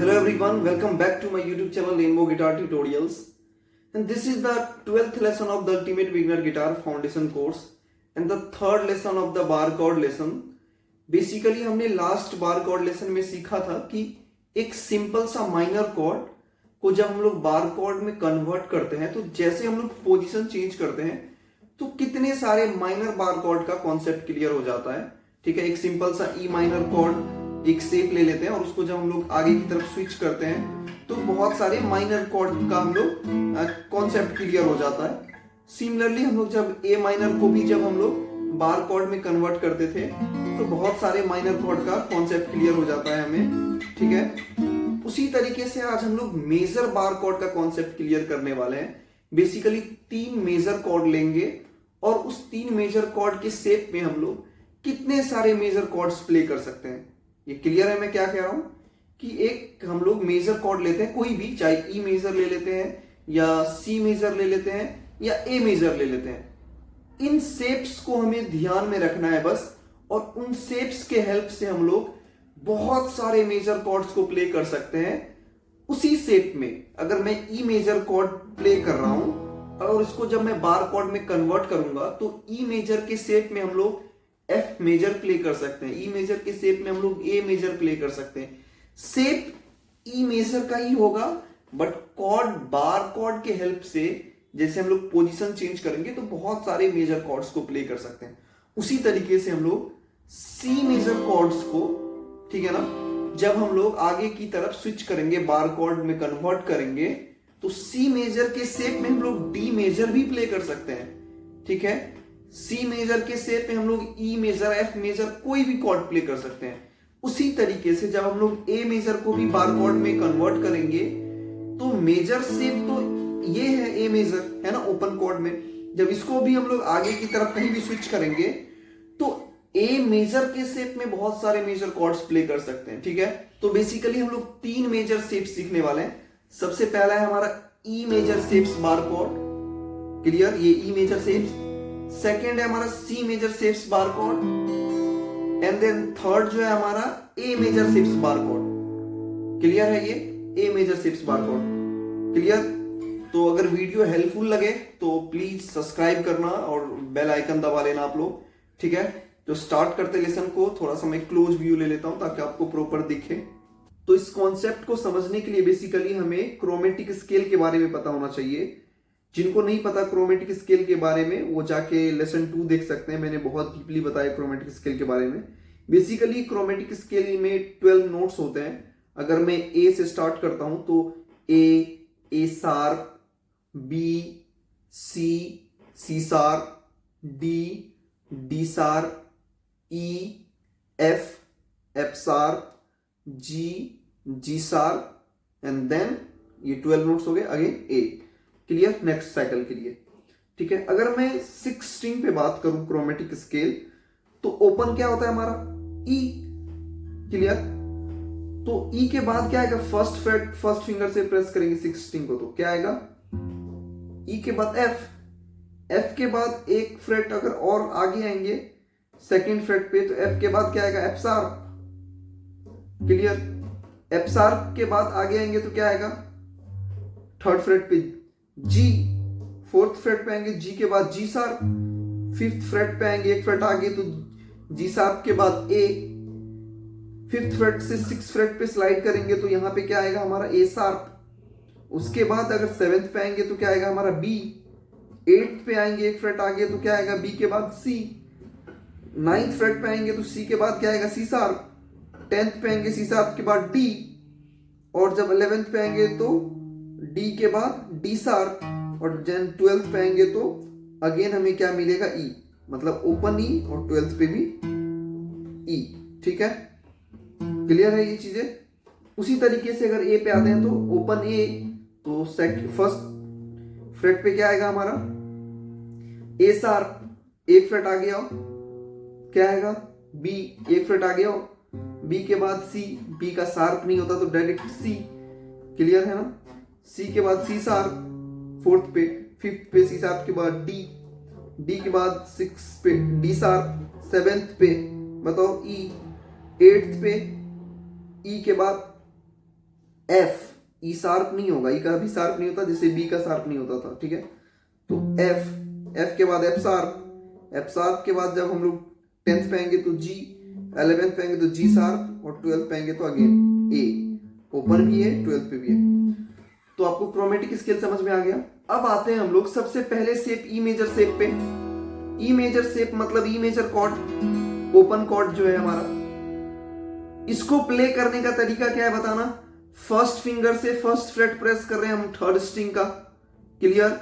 Hello everyone, welcome back to my YouTube channel Rainbow Guitar Tutorials. And this is the 12th lesson of the Ultimate Beginner Guitar Foundation course and the third lesson of the bar chord lesson. Basically हमने last बार cord lesson में सीखा था कि एक simple सा minor cord को जब हम लोग बार कॉर्ड में कन्वर्ट करते हैं तो जैसे हम लोग पोजीशन चेंज करते हैं तो कितने सारे माइनर बार कॉर्ड का कॉन्सेप्ट क्लियर हो जाता है। ठीक है, एक सिंपल सा ई माइनर कॉर्ड एक शेप ले लेते हैं और उसको जब हम लोग आगे की तरफ स्विच करते हैं तो बहुत सारे माइनर कॉर्ड का हम लोग कॉन्सेप्ट क्लियर हो जाता है। सिमिलरली हम लोग जब ए माइनर को भी जब हम लोग बार कॉर्ड में कन्वर्ट करते थे तो बहुत सारे माइनर कॉर्ड का कॉन्सेप्ट क्लियर हो जाता है हमें। ठीक है, उसी तरीके से आज हम लोग मेजर बार कॉर्ड का कॉन्सेप्ट क्लियर करने वाले हैं। बेसिकली 3 मेजर कॉर्ड लेंगे और उस 3 मेजर कॉर्ड के शेप में हम लोग कितने सारे मेजर कॉर्ड्स प्ले कर सकते हैं। ये क्लियर है मैं क्या कह रहा हूं कि एक हम लोग मेजर कॉर्ड लेते हैं कोई भी, चाहे ई मेजर ले लेते हैं या सी मेजर ले लेते हैं या ए मेजर ले लेते हैं। इन शेप्स को हमें ध्यान में रखना है बस, और उन शेप्स के हेल्प से हम लोग बहुत सारे मेजर कॉर्ड्स को प्ले कर सकते हैं उसी शेप में। अगर मैं ई मेजर कॉर्ड प्ले कर रहा हूं और इसको जब मैं बार कॉर्ड में कन्वर्ट करूंगा तो ई मेजर के शेप में हम लोग एफ मेजर प्ले कर सकते हैं, ई मेजर के शेप में हम लोग ए मेजर प्ले कर सकते हैं। शेप ई मेजर का ही होगा बट कॉर्ड बार कॉर्ड के हेल्प से जैसे हम लोग पोजीशन चेंज करेंगे तो बहुत सारे मेजर कॉर्ड्स को प्ले कर सकते हैं। उसी तरीके से हम लोग सी मेजर कॉर्ड्स को, ठीक है ना, जब हम लोग आगे की तरफ स्विच करेंगे बार कॉर्ड में कन्वर्ट करेंगे तो सी मेजर के शेप में हम लोग डी मेजर भी प्ले कर सकते हैं। ठीक है, सी मेजर के शेप में हम लोग ई मेजर एफ मेजर कोई भी कॉर्ड प्ले कर सकते हैं। उसी तरीके से जब हम लोग ए मेजर को भी बार कॉर्ड में कन्वर्ट करेंगे तो मेजर शेप तो ये है ए मेजर, है ना, ओपन कॉर्ड में। जब इसको भी हम लोग आगे की तरफ कहीं भी स्विच करेंगे तो ए मेजर के शेप में बहुत सारे मेजर कॉर्ड्स प्ले कर सकते हैं। ठीक है, तो बेसिकली हम लोग 3 मेजर शेप सीखने वाले हैं। सबसे पहला है हमारा E major shapes barre chord, clear, ये ई मेजर शेप्स। सेकेंड है हमारा C major shapes barre chord and then third जो है हमारा A major shapes barre chord. Clear है, ये A major shapes barre chord clear. तो अगर वीडियो हेल्पफुल लगे तो प्लीज सब्सक्राइब करना और बेल आइकन दबा लेना आप लोग। ठीक है, तो स्टार्ट करते लेसन को, थोड़ा सा मैं क्लोज व्यू ले लेता हूं ताकि आपको प्रॉपर दिखे। तो इस कॉन्सेप्ट को समझने के लिए बेसिकली हमें क्रोमेटिक स्केल के बारे में पता होना चाहिए। जिनको नहीं पता क्रोमेटिक स्केल के बारे में वो जाके लेसन 2 देख सकते हैं, मैंने बहुत डीपली बताया क्रोमेटिक स्केल के बारे में। बेसिकली क्रोमेटिक स्केल में 12 नोट्स होते हैं। अगर मैं ए से स्टार्ट करता हूं तो A sharp, B, C sharp, D sharp, E, F sharp, G sharp and then ये 12 नोट्स हो गए, again A. Clear, next cycle के लिए। ठीक है, अगर मैं 6 स्ट्रिंग पे बात करूं क्रोमेटिक स्केल तो ओपन क्या होता है हमारा ई, क्लियर। तो ई के बाद क्या आएगा, फर्स्ट फ्रेट फर्स्ट फिंगर से प्रेस करेंगे 6 स्ट्रिंग को तो क्या आएगा ई के बाद एफ के बाद एक फ्रेट अगर और आगे आएंगे सेकेंड फ्रेट पे तो एफ के बाद क्या आएगा F sharp, clear. F sharp के बाद आगे आएंगे तो क्या आएगा थर्ड फ्रेट पे जी, फोर्थ फ्रेट पे आएंगे जी के बाद जी शार्प, फिफ्थ फ्रेट पे आएंगे एक फ्रेट आगे तो जी शार्प के बाद ए, फिफ्थ फ्रेट से 6 फ्रेट पे स्लाइड करेंगे तो यहां पे क्या आएगा हमारा ए शार्प। उसके बाद अगर 7th पे आएंगे तो क्या आएगा हमारा बी, 8th पे आएंगे एक फ्रेट आगे तो क्या आएगा बी के बाद सी, 9th फ्रेट पे आएंगे तो सी के बाद क्या आएगा सी शार्प, 10th पे आएंगे सी शार्प के बाद डी, और जब 11th पे आएंगे तो डी के बाद डी शार्प, और जब 12th पे आएंगे तो अगेन हमें क्या मिलेगा ई, मतलब ओपन ई और 12th पे भी ई। ठीक है, क्लियर है ये चीजें। उसी तरीके से अगर ए पे आते हैं तो ओपन ए तो फर्स्ट फ्रेट पे क्या आएगा हमारा ए शार्प, एक फ्रेट आ गया क्या आएगा बी, एक फ्रेट आ गया बी के बाद सी, बी का शार्प नहीं होता तो डायरेक्ट सी, क्लियर है ना। सी के बाद सी शार्प फोर्थ पे, फिफ्थ पे सी शार्प के बाद डी के बाद 6 पे डी शार्प, 7th पे बताओ ई, 8th पे ई के बाद एफ, ई शार्प नहीं होगा, ई का भी शार्प नहीं होता जैसे बी का शार्प नहीं होता था, ठीक है। तो एफ, एफ के बाद एफ शार्प, एफ शार्प के बाद जब हम लोग 10th पे आएंगे तो जी, 11th पे आएंगे तो जी शार्प, और 12th पे आएंगे तो अगेन ए, ओपन भी है 12th पे भी है। तो आपको क्रोमेटिक स्केल समझ में आ गया। अब आते हैं हम लोग सबसे पहले शेप ई मेजर शेप पे। ई मेजर शेप मतलब E major chord, open chord जो है हमारा, इसको प्ले करने का तरीका क्या है बताना। फर्स्ट फिंगर से फर्स्ट फ्रेट प्रेस कर रहे हैं हम थर्ड स्ट्रिंग का, क्लियर।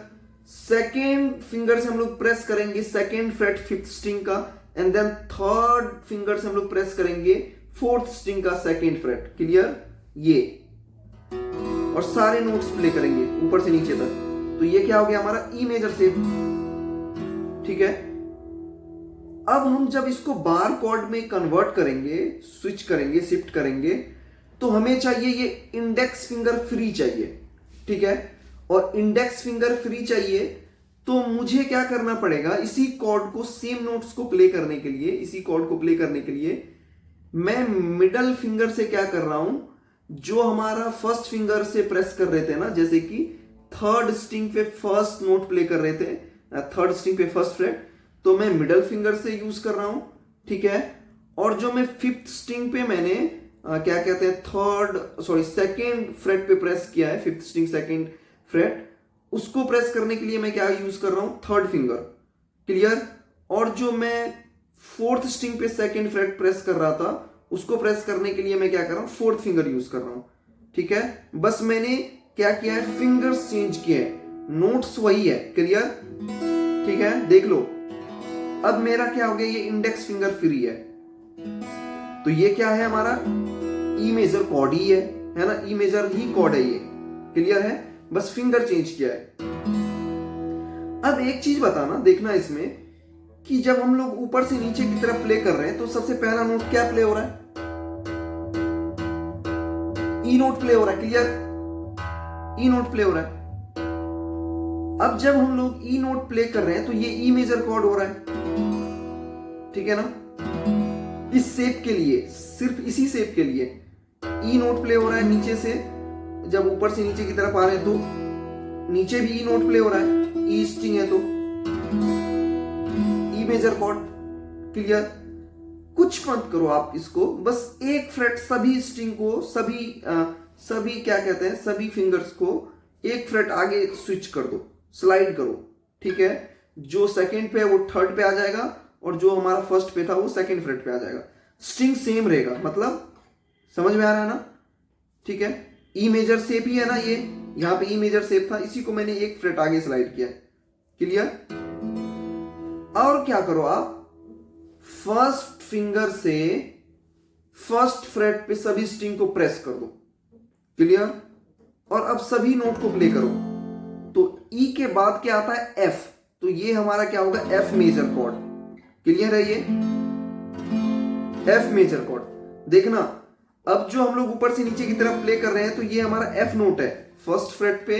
सेकेंड फिंगर से हम लोग प्रेस करेंगे सेकेंड फ्रेट फिफ्थ स्ट्रिंग का, एंड देन थर्ड फिंगर से हम लोग प्रेस करेंगे फोर्थ स्ट्रिंग का सेकेंड फ्रेट, क्लियर। ये और सारे नोट्स प्ले करेंगे ऊपर से नीचे तक। तो ये क्या हो गया हमारा ई मेजर शेप, ठीक है। अब हम जब इसको बार कॉर्ड में कन्वर्ट करेंगे, स्विच करेंगे, शिफ्ट करेंगे, तो हमें चाहिए ये इंडेक्स फिंगर फ्री चाहिए, ठीक है। और इंडेक्स फिंगर फ्री चाहिए तो मुझे क्या करना पड़ेगा, इसी कॉर्ड को, सेम नोट्स को प्ले करने के लिए, इसी कॉर्ड को प्ले करने के लिए मैं मिडल फिंगर से क्या कर रहा हूं, जो हमारा फर्स्ट फिंगर से प्रेस कर रहे थे ना, जैसे कि थर्ड स्ट्रिंग पे फर्स्ट नोट प्ले कर रहे थे, थर्ड स्ट्रिंग पे फर्स्ट फ्रेट, तो मैं मिडल फिंगर से यूज कर रहा हूं, ठीक है। और जो मैं फिफ्थ स्ट्रिंग पे मैंने क्या कहते हैं सेकेंड फ्रेट पे प्रेस किया है, फिफ्थ स्ट्रिंग सेकेंड फ्रेट, उसको प्रेस करने के लिए मैं क्या यूज कर रहा हूं, थर्ड फिंगर, क्लियर। और जो मैं फोर्थ स्ट्रिंग पे सेकेंड फ्रेट प्रेस कर रहा था, उसको प्रेस करने के लिए मैं क्या कर रहा हूं, फोर्थ फिंगर यूज कर रहा हूं, ठीक है। बस मैंने क्या किया है, फिंगर्स चेंज किए हैं, नोट्स वही है, क्लियर, ठीक है। देख लो अब मेरा क्या हो गया, ये इंडेक्स फिंगर फ्री है, तो ये क्या है हमारा ई मेजर कॉर्ड ही है ना, ई मेजर ही कॉर्ड है ये, क्लियर है, बस फिंगर चेंज किया है। अब एक चीज बताना, देखना इसमें कि जब हम लोग ऊपर से नीचे की तरफ प्ले कर रहे हैं तो सबसे पहला नोट क्या प्ले हो रहा है, ई नोट प्ले हो रहा है, क्लियर, ई नोट प्ले हो रहा है। अब जब हम लोग ई नोट प्ले कर रहे हैं तो ये ई मेजर कॉर्ड हो रहा है, ठीक है ना। इस शेप के लिए, सिर्फ इसी शेप के लिए ई नोट प्ले हो रहा है नीचे से, जब ऊपर से नीचे की तरफ आ रहे हैं तो नीचे भी ई नोट प्ले हो रहा है, ई स्ट्रिंग है तो ई मेजर कॉर्ड, क्लियर। कुछ मत करो आप इसको, बस एक फ्रेट सभी स्ट्रिंग को, सभी क्या कहते हैं, सभी फिंगर्स को एक फ्रेट आगे स्विच कर दो, स्लाइड करो, ठीक है। जो सेकंड पे है वो थर्ड पे आ जाएगा, और जो हमारा फर्स्ट पे था वो सेकंड फ्रेट पे आ जाएगा, स्ट्रिंग सेम रहेगा, मतलब समझ में आ रहा है ना, ठीक है। ई मेजर शेप ही है ना ये, यहां पे ई मेजर शेप था, इसी को मैंने एक फ्रेट आगे स्लाइड किया, क्लियर। और क्या करो आप, फर्स्ट फिंगर से फर्स्ट फ्रेट पे सभी स्ट्रिंग को प्रेस कर दो, क्लियर। और अब सभी नोट को प्ले करो, तो ई के बाद क्या आता है, एफ, तो ये हमारा क्या होगा, एफ मेजर कॉर्ड, क्लियर है, ये एफ मेजर कॉर्ड। देखना अब जो हम लोग ऊपर से नीचे की तरफ प्ले कर रहे हैं तो ये हमारा एफ नोट है, फर्स्ट फ्रेट पे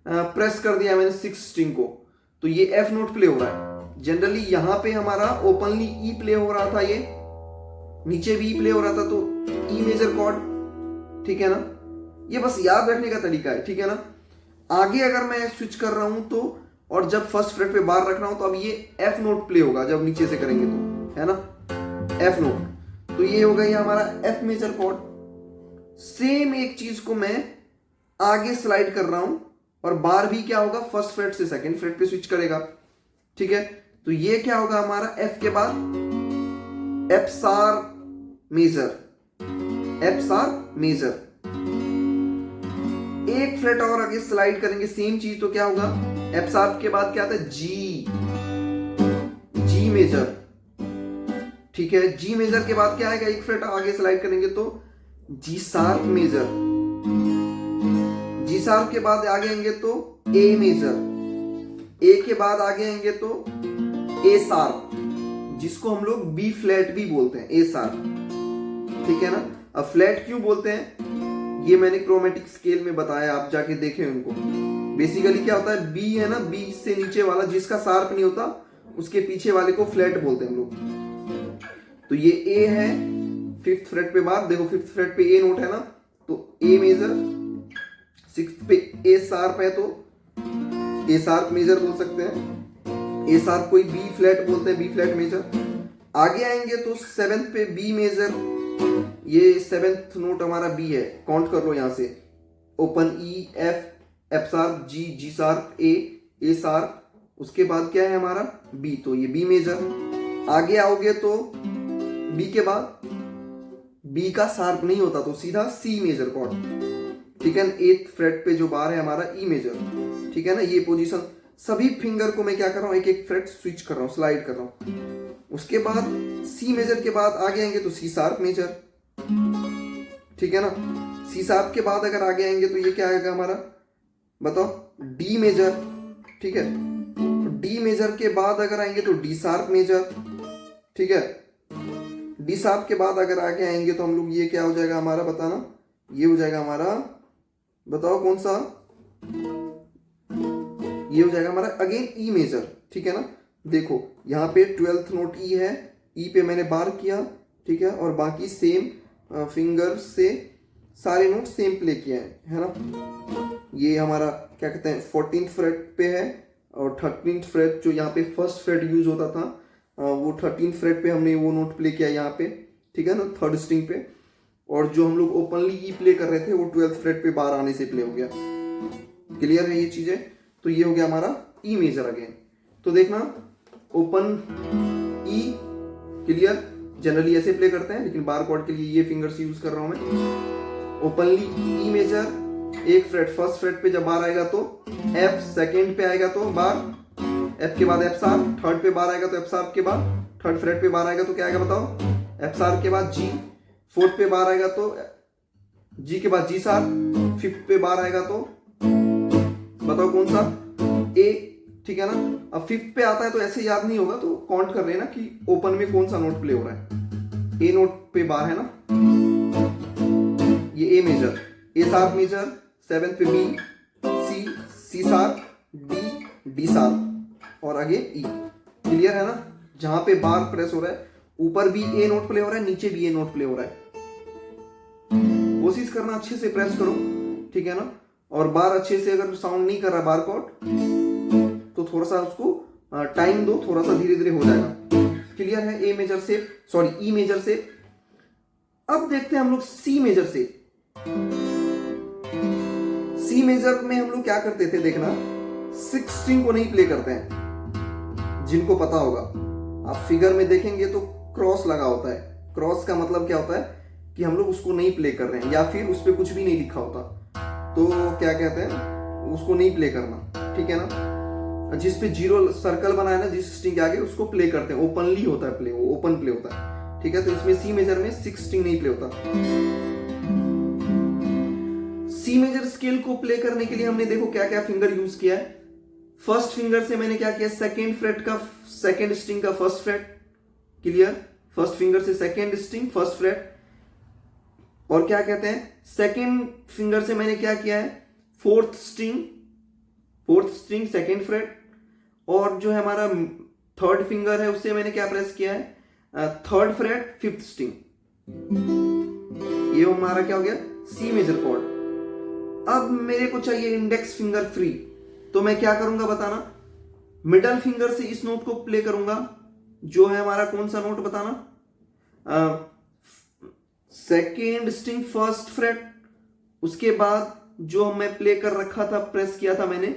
प्रेस कर दिया मैंने सिक्स स्ट्रिंग को, तो ये एफ नोट प्ले हो रहा है। जनरली यहां पे हमारा ओपनली ई प्ले हो रहा था, ये नीचे भी ई प्ले हो रहा था, तो ई मेजर कॉर्ड, ठीक है ना। ये बस याद रखने का तरीका है, ठीक है ना। आगे अगर मैं स्विच कर रहा हूं तो, और जब फर्स्ट फ्रेट पे बार रख रहा हूं तो अब ये एफ नोट प्ले होगा जब नीचे से करेंगे तो, है ना, एफ नोट। तो ये हो गया हमारा एफ मेजर कॉर्ड। सेम एक चीज को मैं आगे स्लाइड कर रहा हूं, और बार भी क्या होगा, फर्स्ट फ्रेट से सेकंड फ्रेट पे स्विच करेगा, ठीक है। तो ये क्या होगा हमारा, एफ के बाद F sharp major, F sharp major, एक फ्रेट और आगे स्लाइड करेंगे, सेम चीज, तो क्या होगा, एफ शार्प के बाद क्या आता है, जी, जी मेजर, ठीक है। जी मेजर के बाद क्या आएगा, एक फ्रेट आगे स्लाइड करेंगे तो G sharp major, G sharp के बाद आगे आएंगे तो ए मेजर, ए के बाद आगे आएंगे तो ए शार्प, जिसको हम लोग बी फ्लैट भी बोलते हैं, ए शार्प, ठीक है ना। अब फ्लैट क्यों बोलते हैं ये मैंने क्रोमेटिक स्केल में बताया, आप जाके देखें उनको। बेसिकली क्या होता है, बी है ना, बी से नीचे वाला जिसका शार्प नहीं होता उसके पीछे वाले को फ्लैट बोलते हैं हम लोग। तो ये ए है, फिफ्थ फ्रेट पे बार, देखो फिफ्थ फ्रेट पे ए नोट है ना, तो ए मेजर, सिक्स्थ पे ए शार्प है तो ए शार्प मेजर बोल सकते हैं, ए शार्प कोई बी फ्लैट बोलते हैं, बी फ्लैट मेजर। आगे आएंगे तो सेवेंथ पे बी मेजर, ये सेवेंथ नोट हमारा बी है, काउंट कर लो यहां से, open E F, F sharp जी, जी शार्प ए शार्प, उसके बाद क्या है हमारा बी, तो ये बी मेजर। आगे आओगे तो बी के बाद बी का शार्प नहीं होता तो सीधा सी मेजर कॉर्ड, ठीक है ना। 8th फ्रेट पे जो बार है हमारा ई मेजर, ठीक है ना। ये पोजीशन सभी फिंगर को मैं क्या कर रहा हूँ, एक एक फ्रेट स्विच कर रहा हूँ, स्लाइड कर रहा हूँ। उसके बाद सी मेजर के बाद आगे आएंगे तो सी शार्प मेजर, ठीक है ना। सी शार्प के बाद अगर आगे आएंगे तो ये क्या आएगा हमारा, बताओ, डी मेजर, ठीक है। तो डी मेजर के बाद अगर आएंगे तो डी शार्प मेजर, ठीक है। डी शार्प के बाद अगर आगे आएंगे तो हम लोग ये क्या हो जाएगा हमारा, बताना, ये हो जाएगा हमारा, बताओ कौन सा, ये हो जाएगा हमारा अगेन ई मेजर, ठीक है ना। देखो यहाँ पे 12th नोट ई है, ई पे मैंने बार किया, ठीक है, और बाकी सेम फिंगर से सारे नोट सेम प्ले किया है ना। ये हमारा क्या कहते हैं 14th फ्रेट पे है, और 13th फ्रेट जो यहाँ पे फर्स्ट फ्रेट यूज होता था वो 13th फ्रेट पे हमने वो नोट प्ले किया यहाँ पे, ठीक है ना, 3rd स्ट्रिंग पे। और जो हम लोग ओपनली ई प्ले कर रहे थे वो 12th फ्रेट पे बार आने से प्ले हो गया। क्लियर है ये चीजें, तो ये हो गया हमारा ई मेजर अगेन। तो देखना ओपन ई, क्लियर, जनरली ऐसे प्ले करते हैं लेकिन बार कॉर्ड के लिए ये फिंगर्स यूज कर रहा हूं मैं। ओपनली ई मेजर, एक फ्रेट फर्स्ट फ्रेट पे जब बार आएगा तो एफ, सेकेंड पे आएगा तो बार एफ के बाद एफ शार्प, थर्ड पे बार आएगा तो एफ शार्प के बाद थर्ड फ्रेट पे बार आएगा तो क्या आएगा बताओ, एफ शार्प के बाद जी, फोर्थ पे बार आएगा तो जी के बाद जी शार्प, फिफ्थ पे बार आएगा तो बताओ कौन सा, ए, ठीक है ना। अब फिफ्थ पे आता है तो ऐसे याद नहीं होगा तो काउंट कर लेना कि ओपन में कौन सा नोट प्ले हो रहा है। ए नोट पे बार है ना, ये A major, A sharp major, seventh पे B, C, C sharp, D, D sharp और आगे ई। क्लियर है ना, जहां पे बार प्रेस हो रहा है ऊपर भी ए नोट प्ले हो रहा है, नीचे भी ए नोट प्ले हो रहा है। कोशिश करना अच्छे से प्रेस करो, ठीक है ना। और बार अच्छे से अगर साउंड नहीं कर रहा बार कॉर्ड तो थोड़ा सा उसको टाइम दो, थोड़ा सा धीरे धीरे हो जाएगा। क्लियर है, ए मेजर से, सॉरी ई मेजर से। अब देखते हैं हम लोग सी मेजर से। सी मेजर में हम लोग क्या करते थे, देखना, 6th स्ट्रिंग को नहीं प्ले करते हैं, जिनको पता होगा आप फिगर में देखेंगे तो क्रॉस लगा होता है। क्रॉस का मतलब क्या होता है कि हम लोग उसको नहीं प्ले कर रहे हैं, या फिर उस पर कुछ भी नहीं लिखा होता तो क्या कहते हैं, उसको नहीं प्ले करना, ठीक है ना। जिस पे 0 सर्कल बनाया ना जिस स्ट्रिंग के आगे, उसको प्ले करते हैं, ओपनली होता है प्ले, वो ओपन प्ले होता है, ठीक है। तो इसमें सी मेजर में 6th स्ट्रिंग नहीं प्ले होता। सी मेजर स्केल को प्ले करने के लिए हमने देखो क्या क्या फिंगर यूज किया है। फर्स्ट फिंगर से मैंने क्या किया, सेकेंड फ्रेट का सेकेंड स्ट्रिंग का first freight, clear, first finger से सेकेंड स्ट्रिंग फर्स्ट फ्रेट। और क्या कहते हैं, सेकेंड फिंगर से मैंने क्या किया है, फोर्थ स्ट्रिंग सेकेंड फ्रेट। और जो है हमारा थर्ड फिंगर है उससे मैंने क्या प्रेस किया है, थर्ड फ्रेट फिफ्थ स्ट्रिंग। ये हमारा क्या हो गया, सी मेजर कॉर्ड। अब मेरे को चाहिए इंडेक्स फिंगर फ्री, तो मैं क्या करूंगा बताना, मिडल फिंगर से इस नोट को प्ले करूंगा, जो है हमारा कौन सा नोट बताना, सेकेंड स्ट्रिंग फर्स्ट फ्रेट। उसके बाद जो मैं प्ले कर रखा था, प्रेस किया था मैंने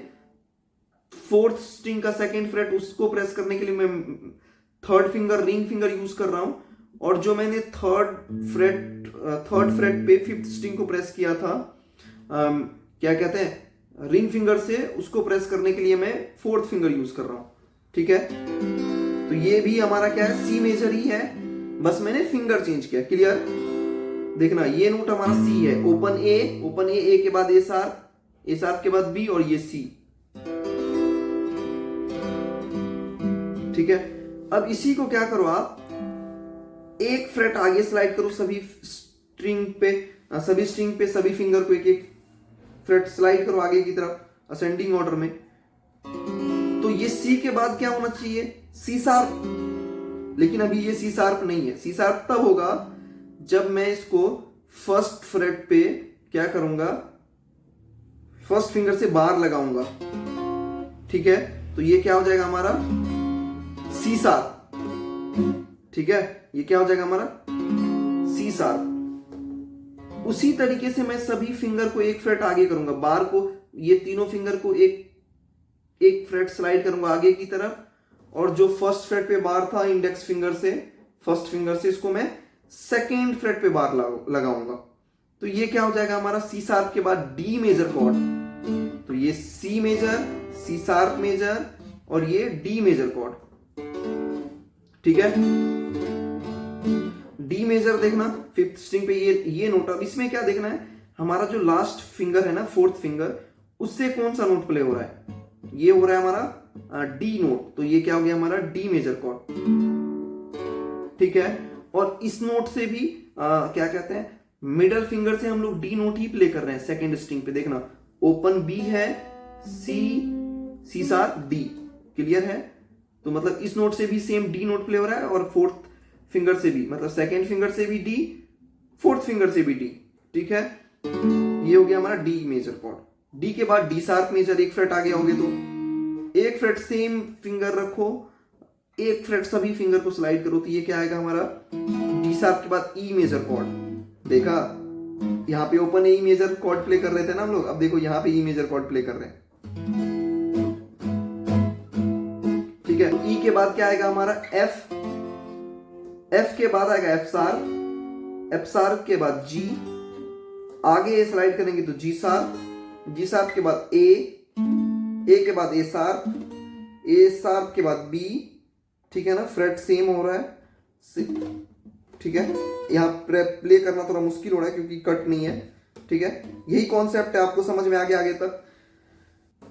फोर्थ स्ट्रिंग का सेकेंड फ्रेट, उसको प्रेस करने के लिए मैं third finger ring finger use कर रहा हूं। और जो मैंने थर्ड फ्रेट पे फिफ्थ स्ट्रिंग को प्रेस किया था, क्या कहते हैं, रिंग फिंगर से, उसको प्रेस करने के लिए मैं फोर्थ फिंगर यूज कर रहा हूं, ठीक है। तो ये भी हमारा क्या है, सी मेजर ही है, बस मैंने फिंगर चेंज किया। क्लियर, देखना ये नोट हमारा सी है, ओपन ए के बाद ए शार्प के बाद बी और ये सी, ठीक है। अब इसी को क्या करो आप, एक फ्रेट आगे स्लाइड करो सभी स्ट्रिंग पे सभी फिंगर को एक एक फ्रेट स्लाइड करो आगे की तरफ असेंडिंग ऑर्डर में। तो ये सी के बाद क्या होना चाहिए, सी शार्प। लेकिन अभी ये सी शार्प नहीं है। सी शार्प तब होगा जब मैं इसको फर्स्ट फ्रेट पे क्या करूंगा, फर्स्ट फिंगर से बार लगाऊंगा, ठीक है, तो ये क्या हो जाएगा हमारा सी शार्प, ठीक है, ये क्या हो जाएगा हमारा सी शार्प। उसी तरीके से मैं सभी फिंगर को एक फ्रेट आगे करूंगा, बार को, ये तीनों फिंगर को एक एक फ्रेट स्लाइड करूंगा आगे की तरफ, और जो फर्स्ट फ्रेट पे बार था इंडेक्स फिंगर से, फर्स्ट फिंगर से, इसको मैं सेकेंड फ्रेट पे बार लगाऊंगा। तो ये क्या हो जाएगा हमारा सी शार्प के बाद डी मेजर कॉर्ड, तो ये C major, C sharp major और ये डी मेजर कॉर्ड, ठीक है। डी मेजर देखना फिफ्थ स्ट्रिंग पे ये नोट। अब इसमें क्या देखना है, हमारा जो लास्ट फिंगर है ना, फोर्थ फिंगर, उससे कौन सा नोट प्ले हो रहा है, ये हो रहा है हमारा डी नोट, तो ये क्या हो गया हमारा डी मेजर कॉर्ड, ठीक है। और इस नोट से भी क्या कहते हैं, मिडल फिंगर से हम लोग डी नोट ही प्ले कर रहे हैं सेकेंड स्ट्रिंग पे। देखना ओपन बी है, सी शार्प डी, क्लियर है। तो मतलब इस नोट से भी सेम डी नोट प्ले हो रहा है, और फोर्थ फिंगर से भी, मतलब सेकेंड फिंगर से भी डी, फोर्थ फिंगर से भी डी, ठीक है। ये हो गया हमारा डी मेजर कॉर्ड। डी के बाद डी शार्प मेजर, एक फ्रेट आगे होगे तो एक फ्रेट सेम फिंगर रखो, एक फ्रेट सभी फिंगर को स्लाइड करो, तो ये क्या आएगा हमारा डी शार्प के बाद ई मेजर कॉर्ड। देखा यहाँ पे open E major chord play कर रहे थे ना हम लोग, अब देखो यहाँ पे ई मेजर कॉर्ड प्ले कर रहे हैं, ठीक है। ई के बाद क्या आएगा हमारा एफ, एफ के बाद आएगा एफ शार्प, एफ शार्प के बाद जी, आगे स्लाइड करेंगे तो जी शार्प, जी शार्प के बाद ए के बाद ए शार्प, ए शार्प के बाद बी, ठीक है ना, फ्रेट सेम हो रहा है, ठीक है। यहाँ प्ले करना थोड़ा मुश्किल हो रहा है क्योंकि कट नहीं है, ठीक है। यही कॉन्सेप्ट है, आपको समझ में आ गया आगे तक।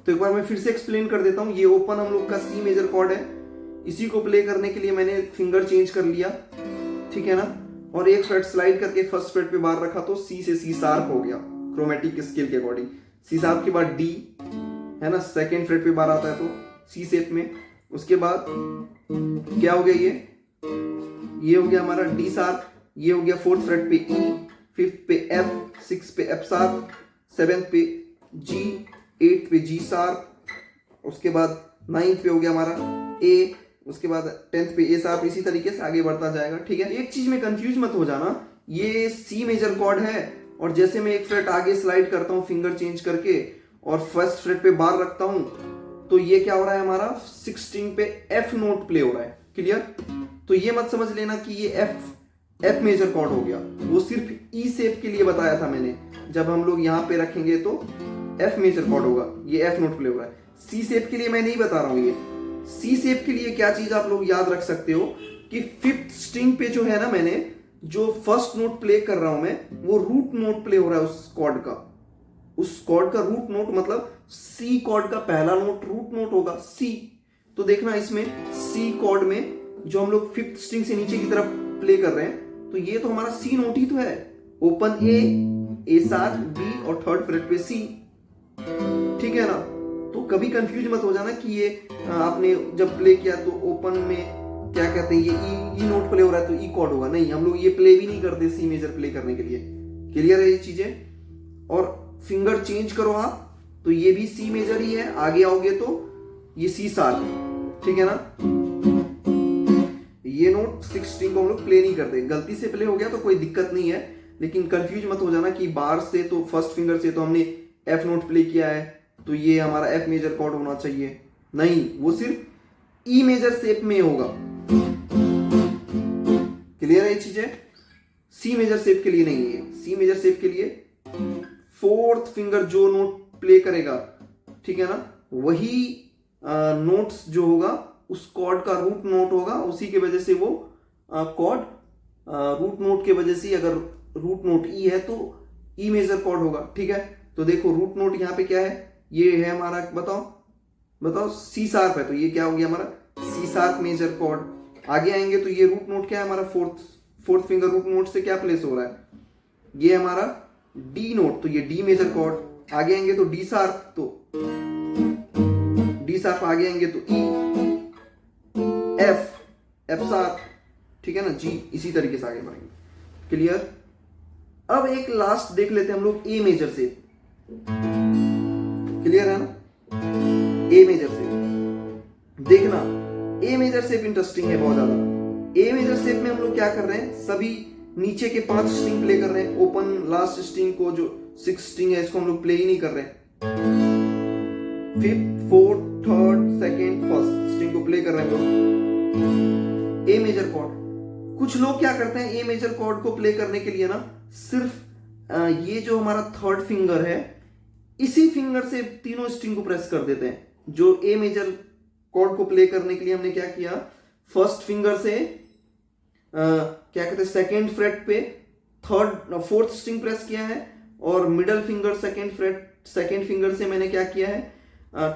तो एक बार मैं फिर से एक्सप्लेन कर देता हूँ। ये ओपन हम लोग का सी मेजर कॉर्ड है, इसी को प्ले करने के लिए मैंने फिंगर चेंज कर लिया, ठीक है ना, और एक फ्रेट स्लाइड करके फर्स्ट फ्रेट पे बार रखा, तो सी से सी शार्प हो गया क्रोमेटिक स्केल के अकॉर्डिंग। सी शार्प के बाद डी है ना, सेकेंड फ्रेट पे बार आता है तो सी शेप में। उसके बाद क्या हो गया, ये हो गया हमारा डी शार्प, ये हो गया फोर्थ फ्रेट पे ई, फिफ्थ पे एफ, सिक्स पे एफ शार्प, सेवेंथ पे जी, एट पे जी शार्प, उसके बाद नाइन्थ पे हो गया हमारा ए, उसके बाद 10th पे ए शार्प, इसी तरीके से आगे बढ़ता जाएगा, ठीक है। एक चीज में कंफ्यूज मत हो जाना, ये सी मेजर कॉर्ड है, और जैसे मैं एक फ्रेट आगे स्लाइड करता हूँ फिंगर चेंज करके और फर्स्ट फ्रेट पे बार रखता हूं, तो ये क्या हो रहा है हमारा 16 पे एफ नोट प्ले हो रहा है, क्लियर। तो ये मत समझ लेना कि ये एफ मेजर कॉर्ड हो गया, वो सिर्फ ई शेप के लिए बताया था मैंने, जब हम लोग यहाँ पे रखेंगे तो एफ मेजर कॉर्ड होगा, ये एफ नोट प्ले हो रहा है। सी शेप के लिए मैं नहीं बता रहा हूं, ये सी शेप के लिए क्या चीज आप लोग याद रख सकते हो कि फिफ्थ स्ट्रिंग पे जो है ना, मैंने जो फर्स्ट नोट प्ले कर रहा हूं मैं, वो रूट नोट प्ले हो रहा है उस कॉर्ड का, उस कॉर्ड का रूट नोट, मतलब सी कॉर्ड का पहला नोट रूट नोट होगा सी। तो देखना इसमें सी कॉर्ड में जो हम लोग फिफ्थ स्ट्रिंग से नीचे की तरफ प्ले कर रहे हैं, तो ये तो हमारा सी नोट ही तो है, ओपन ए शार्प बी और थर्ड फ्रेट पे सी, ठीक है ना। तो कभी कंफ्यूज मत हो जाना कि ये आपने जब प्ले किया तो ओपन में क्या कहते हैं, ये ई नोट प्ले हो रहा है तो ई कॉर्ड होगा, नहीं, हम लोग ये प्ले भी नहीं करते सी मेजर प्ले करने के लिए, क्लियर है ये चीजें। और फिंगर चेंज करो आप तो ये भी सी मेजर ही है, आगे आओगे तो ये सी शार्प, ठीक है ना। ये नोट 16 को हम लोग प्ले नहीं करते, गलती से प्ले हो गया तो कोई दिक्कत नहीं है, लेकिन कंफ्यूज मत हो जाना कि बार से तो फर्स्ट फिंगर से तो हमने एफ नोट प्ले किया है तो ये हमारा एफ मेजर कॉर्ड होना चाहिए, नहीं, वो सिर्फ ई मेजर शेप में होगा, क्लियर है ये चीजें। सी मेजर शेप के लिए नहीं है, सी मेजर शेप के लिए फोर्थ फिंगर जो नोट प्ले करेगा, ठीक है ना, वही नोट्स जो होगा उस कॉर्ड का रूट नोट होगा, उसी के वजह से वो कॉर्ड रूट नोट के वजह से, अगर रूट नोट ई है तो ई मेजर कॉर्ड होगा, ठीक है। तो देखो रूट नोट यहाँ पे क्या है, ये है हमारा, बताओ सी शार्प है, तो ये क्या हो गया हमारा सी शार्प मेजर कॉर्ड। आगे आएंगे तो ये रूट नोट क्या है हमारा, फोर्थ फिंगर रूट नोट से क्या प्लेस हो रहा है, ये हमारा डी नोट, तो ये डी मेजर कॉर्ड। आगे आएंगे तो डी शार्प, तो डी शार्प, आगे आएंगे तो ई, एफ शार्प, ठीक है ना, जी, इसी तरीके से आगे बढ़ेंगे, क्लियर। अब एक लास्ट देख लेते हैं हम लोग ए मेजर से। क्लियर है ना? ए मेजर शेप देखना, ए मेजर शेप इंटरेस्टिंग है बहुत ज्यादा। ए मेजर शेप में हम लोग क्या कर रहे हैं, सभी नीचे के 5 स्ट्रिंग प्ले कर रहे हैं। ओपन लास्ट स्ट्रिंग को जो 6 स्ट्रिंग है इसको हम लोग प्ले ही नहीं कर रहे हैं। 5th 4th 3rd 2nd 1st string को प्ले कर रहे हैं हम लोग। ए मेजर कॉर्ड, कुछ लोग क्या करते हैं ए मेजर कॉर्ड को प्ले करने के लिए ना सिर्फ ये जो हमारा 3rd फिंगर है इसी फिंगर से तीनों स्ट्रिंग को प्रेस कर देते हैं। जो ए मेजर कॉर्ड को प्ले करने के लिए हमने क्या किया, 1st फिंगर से क्या कहते हैं 2nd फ्रेट पे 4th स्ट्रिंग प्रेस किया है, और मिडल फिंगर 2nd फिंगर से मैंने क्या किया है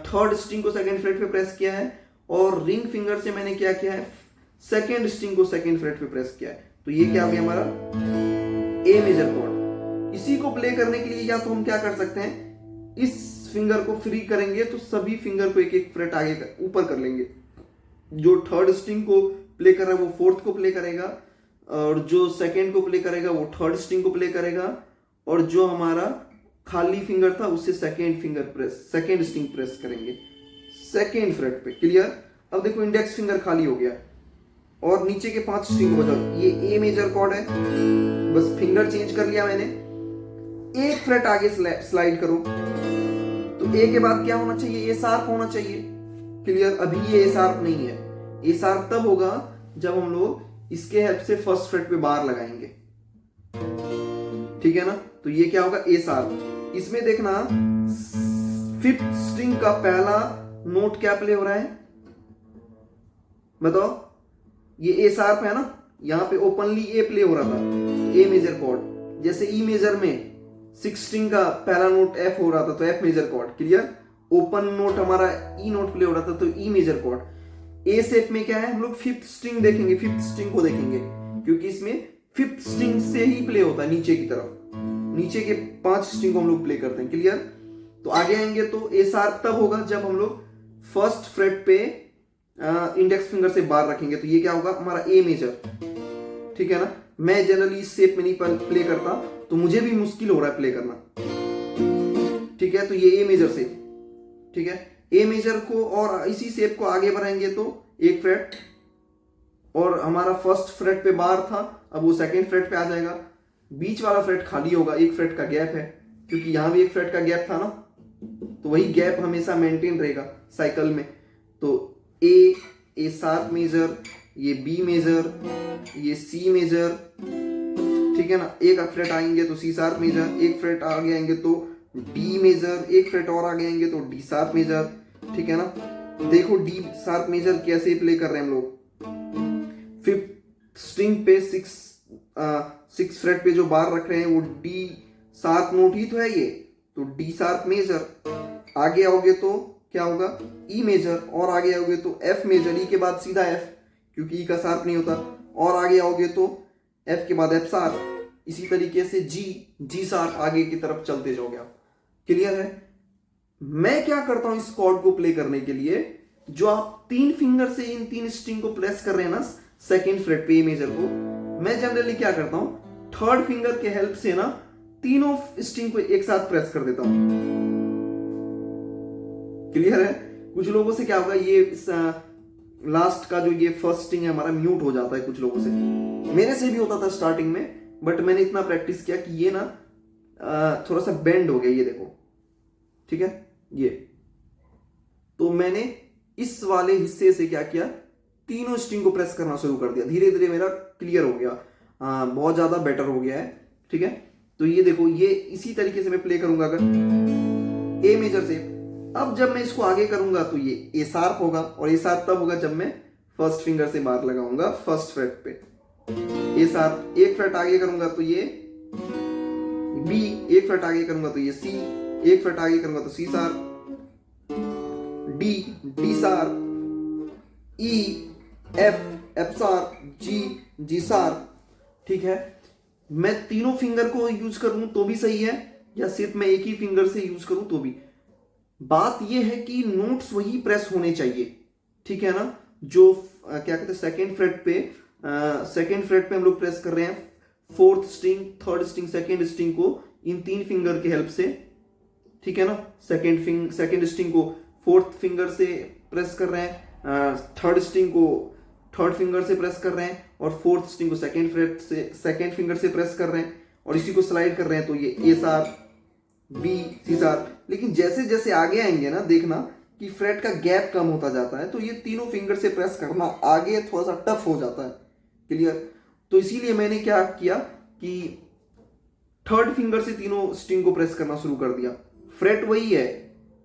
3rd स्ट्रिंग को 2nd फ्रेट पे प्रेस किया है, और रिंग फिंगर से मैंने क्या किया है 2nd स्ट्रिंग को 2nd फ्रेट पे प्रेस किया है। तो ये क्या हो गया हमारा ए मेजर कॉर्ड। इसी को प्ले करने के लिए या तो हम क्या कर सकते हैं, इस फिंगर को फ्री करेंगे तो सभी फिंगर को एक एक फ्रेट आगे ऊपर कर लेंगे। जो 3rd स्ट्रिंग को प्ले कर रहा है वो 4th को प्ले करेगा, और जो 2nd को प्ले करेगा वो 3rd स्ट्रिंग को प्ले करेगा, और जो हमारा खाली फिंगर था उससे 2nd स्ट्रिंग प्रेस करेंगे 2nd फ्रेट पे। क्लियर? अब देखो इंडेक्स फिंगर खाली हो गया और नीचे के 5 स्ट्रिंग को बजाओ। ये ए मेजर कॉर्ड है, बस फिंगर चेंज कर लिया मैंने, एक फ्रेट आगे स्लाइड करो तो ए के बाद क्या होना चाहिए, ए शार्प होना चाहिए। क्लियर? अभी ये ए शार्प नहीं है, ए शार्प तब होगा जब हम लोग इसके हेल्प से 1st फ्रेट पे बार लगाएंगे। ठीक है ना? तो ये क्या होगा ए शार्प। इसमें देखना 5th स्ट्रिंग का पहला नोट क्या प्ले हो रहा है बताओ, ये ए शार्प है ना, यहां पे ओपनली ए प्ले हो रहा था, ए मेजर कॉर्ड। जैसे ई मेजर में 6 स्ट्रिंग का पहला नोट एफ हो रहा था तो F major chord. Clear? Open note हमारा ई नोट प्ले हो रहा था तो E major chord. A shape में क्या है, हम लोग 5th स्ट्रिंग देखेंगे, 5th स्ट्रिंग को देखेंगे क्योंकि इसमें 5th स्ट्रिंग से ही प्ले होता है नीचे की तरफ, नीचे के 5 स्ट्रिंग को हम लोग प्ले करते हैं। क्लियर? तो आगे आएंगे तो ए शार्प तब होगा जब हम लोग 1st फ्रेट पे इंडेक्स फिंगर से बार रखेंगे, तो ये क्या होगा हमारा ए मेजर। ठीक है ना? मैं जनरली इस शेप में नहीं प्ले करता तो मुझे भी मुश्किल हो रहा है प्ले करना। ठीक है? तो ये ए मेजर शेप। ठीक है? ए मेजर को और इसी शेप को आगे बढ़ाएंगे तो एक फ्रेट, और हमारा 1st फ्रेट पे बार था अब वो 2nd फ्रेट पे आ जाएगा। बीच वाला फ्रेट खाली होगा, एक फ्रेट का गैप है क्योंकि यहां भी एक फ्रेट का गैप था ना, तो वही गैप हमेशा मेंटेन रहेगा साइकिल में। तो ए शार्प मेजर, ये बी मेजर, ये सी मेजर। ठीक है ना? एक फ्रेट आएंगे तो सी शार्प मेजर, एक फ्रेट आगे आएंगे तो डी मेजर, एक फ्रेट और आगे आएंगे तो डी शार्प मेजर। ठीक है ना? देखो डी शार्प मेजर कैसे प्ले कर रहे हैं हम लोग। 5th स्ट्रिंग पे 6 फ्रेट पे जो बार रख रहे हैं वो डी शार्प नोट ही तो है ये, तो डी शार्प मेजर। आगे आओगे तो क्या होगा ई मेजर, और आगे आओगे तो एफ मेजर, ई के बाद सीधा एफ क्योंकि ई का शार्प नहीं होता, और आगे आओगे तो एफ के बाद एफ शार्प। इसी तरीके से जी शार्प आगे की तरफ चलते जाओगे आप। क्लियर है? मैं क्या करता हूं इस कॉर्ड को प्ले करने के लिए, जो आप 3 फिंगर से इन 3 स्ट्रिंग को प्रेस कर रहे हैं ना 2nd फ्रेट पे ए मेजर को, मैं जनरली क्या करता हूं 3rd फिंगर के हेल्प से ना तीनों स्ट्रिंग को एक साथ प्रेस कर देता हूं। क्लियर है? कुछ लोगों से क्या होगा, ये लास्ट का जो ये 1st स्ट्रिंग है हमारा म्यूट हो जाता है कुछ लोगों से, मेरे से भी होता था स्टार्टिंग में, बट मैंने इतना प्रैक्टिस किया कि ये ना थोड़ा सा बेंड हो गया, ये देखो। ठीक है? ये तो मैंने इस वाले हिस्से से क्या किया, तीनों स्ट्रिंग को प्रेस करना शुरू कर दिया। धीरे धीरे मेरा क्लियर हो गया, बहुत ज्यादा बेटर हो गया है। ठीक है? तो ये देखो, ये इसी तरीके से मैं प्ले करूंगा अगर ए मेजर से। अब जब मैं इसको आगे करूंगा तो ये ए शार्प होगा, और ए शार्प तब होगा जब मैं 1st फिंगर से बार लगाऊंगा 1st फ्रेट पे। ए शार्प एक फ्रेट आगे करूंगा तो ये बी, एक फ्रेट आगे करूंगा तो ये सी, एक फ्रेट आगे करूंगा तो सी sharp, D sharp, E, F sharp, G sharp. ठीक है? मैं तीनों फिंगर को यूज करूं तो भी सही है, या सिर्फ मैं एक ही फिंगर से यूज करूं तो भी। बात यह है कि नोट्स वही प्रेस होने चाहिए। ठीक है ना? जो क्या कहते हैं 2nd फ्रेट पे हम लोग प्रेस कर रहे हैं 4th string, 3rd string, 2nd string को इन 3 फिंगर के हेल्प से ठीक है ना। सेकेंड स्ट्रिंग को फोर्थ फिंगर से प्रेस कर रहे हैं, थर्ड स्ट्रिंग को थर्ड फिंगर से प्रेस कर रहे हैं, और फोर्थ स्ट्रिंग को सेकेंड फिंगर से प्रेस कर रहे हैं, और इसी को स्लाइड कर रहे हैं। तो ये ए शार्प, बी, सी शार्प। लेकिन जैसे जैसे आगे आएंगे ना, देखना कि फ्रेट का गैप कम होता जाता है, तो ये तीनों फिंगर से प्रेस करना आगे थोड़ा सा टफ हो जाता है। क्लियर। तो इसीलिए मैंने क्या किया कि थर्ड फिंगर से तीनों स्ट्रिंग को प्रेस करना शुरू कर दिया। फ्रेट वही है,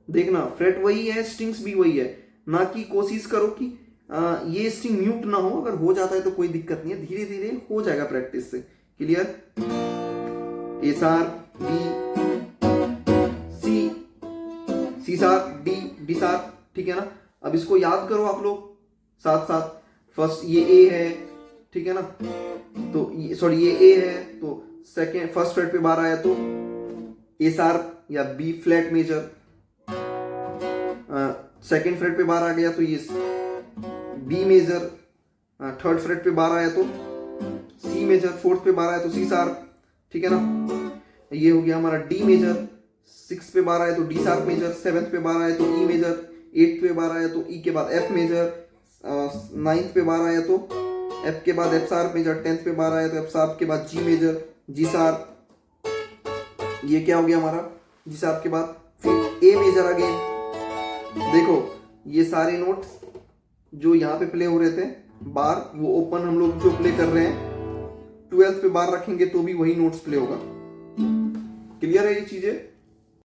देखना फ्रेट वही है, स्ट्रिंग्स भी वही है। ना कि कोशिश करो कि ये स्ट्रिंग म्यूट ना हो, अगर हो जाता है तो कोई दिक्कत नहीं है, धीरे धीरे हो जाएगा प्रैक्टिस से। Clear. A sharp, B, C, C sharp, D, D sharp, ठीक है ना। अब इसको याद करो आप लोग साथ साथ। फर्स्ट ये ए है, ठीक है ना, तो ये ए है, तो फर्स्ट फ्रेट पे बार आया तो ए शार्प या B flat major. Second fret पे बार आ गया तो ये बी मेजर। थर्ड फ्रेट पे बार आया तो सी मेजर। फोर्थ पे बार आया तो सी शार्प, ठीक है ना। ये हो गया हमारा डी मेजर। सिक्स पे बार आया तो डी शार्प मेजर। सेवेंथ पे बार आया तो E major. Eighth pay bar आया तो ई के बाद एफ मेजर। नाइन्थ पे बार आया तो एफ के बाद एफ शार्प मेजर। टेंथ पे बार आया तो एफ शार्प के बाद जी मेजर, जी शार्प। ये क्या हो गया हमारा, जी शार्प के बाद फिर ए मेजर अगेन। देखो ये सारे नोट्स जो यहाँ पे प्ले हो रहे थे बार, वो ओपन हम लोग जो प्ले कर रहे हैं 12th पे बार रखेंगे तो भी वही नोट्स प्ले होगा। क्लियर है ये चीजें।